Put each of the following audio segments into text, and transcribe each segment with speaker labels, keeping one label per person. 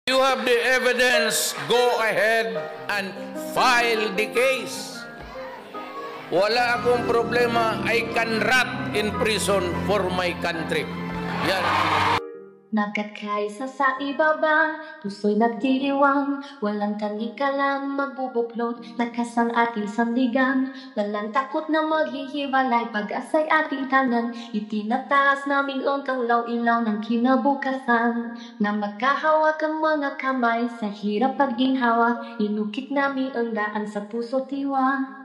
Speaker 1: You have the evidence, go ahead and file the case. Wala akong problema, I can rot in prison for my country. Yan.
Speaker 2: Nagkakaisa sa ibaba, puso'y nagdiriwang, walang talikalan, magbubuklod, lakas ang ating sandigan, walang takot na maghihiwalay, pag-asa'y ating tangan, itinataas namin ang law-ilaw ng kinabukasan, na magkahawak ang mga kamay, sa hirap pag-ginhawa, inukit namin ang daan sa puso tiwa.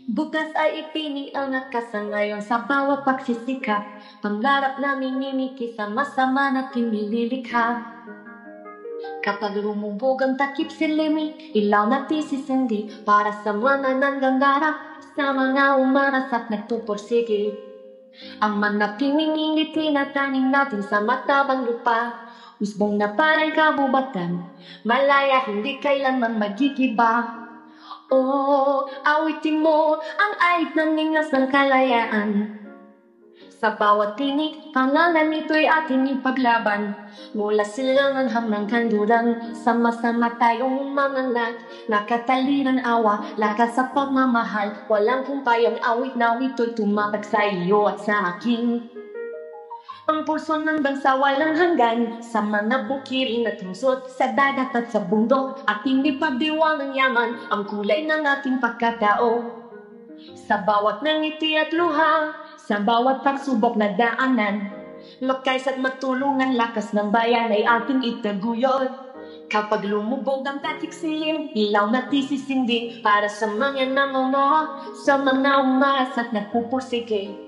Speaker 2: Bukas ay ipiniangat ka sa ngayon sa bawat pagsisikap, pangarap namin nimiki sa masama natin nililikha. Kapag lumubog ang takip silimi, ilaw natin sisindi para sa mga nangangarap, sa mga umaras at nagpupursige. Ang manapiling ngiti na taning natin sa matabang lupa, usbong na parang kabubatan, malaya hindi kailanman magigiba. Oh, awitin mo ang ait ng ningas ng kalayaan. Sa bawat tinig, pangalan nito'y ating ipaglaban. Mula silangan hanggang kanduran, sama-sama tayong umangalat. Nakataliran awa, lakas sa pagmamahal. Walang humpay ang awit na ito'y tumapag sa iyo at sa akin. Ang puso ng bansa walang hanggan, sa mga bukirin at lungsod, sa dagat at sa bundok, ating ipagdiwang ang yaman, ang kulay ng ating pagkatao. Sa bawat ngiti at luha, sa bawat pagsubok na daanan, lakais at matulungan lakas ng bayan ay ating itaguyod. Kapag lumubog ang tatiksilin, ilaw na tisisindi para sa mga nanguno, sa mga umaras at nagpupursige.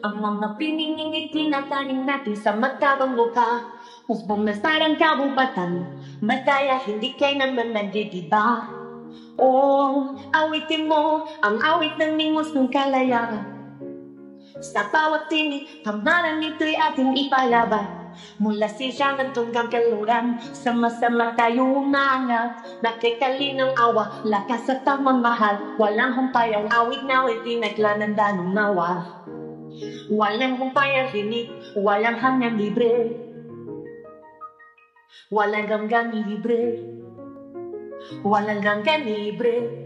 Speaker 2: Ang mga piningingiti na taning natin sa matabang mukha, usbong na sarang kabubatan, mataya hindi kayo naman nandidiba. Oh, awitin mo ang awit ng ningos ng kalayaan. Sa bawat tinig, pamaran nito'y ating ipalaban. Mula silangan tunggang kaluran, sama-sama tayo umangat. Nakikali ng awa, lakas at pagmamahal. Walang humpay ang awit na itinaglananda ng nawa. Walang humpay ang hinig, walang hanggang libre. Walang hanggang libre. Walang hanggang libre.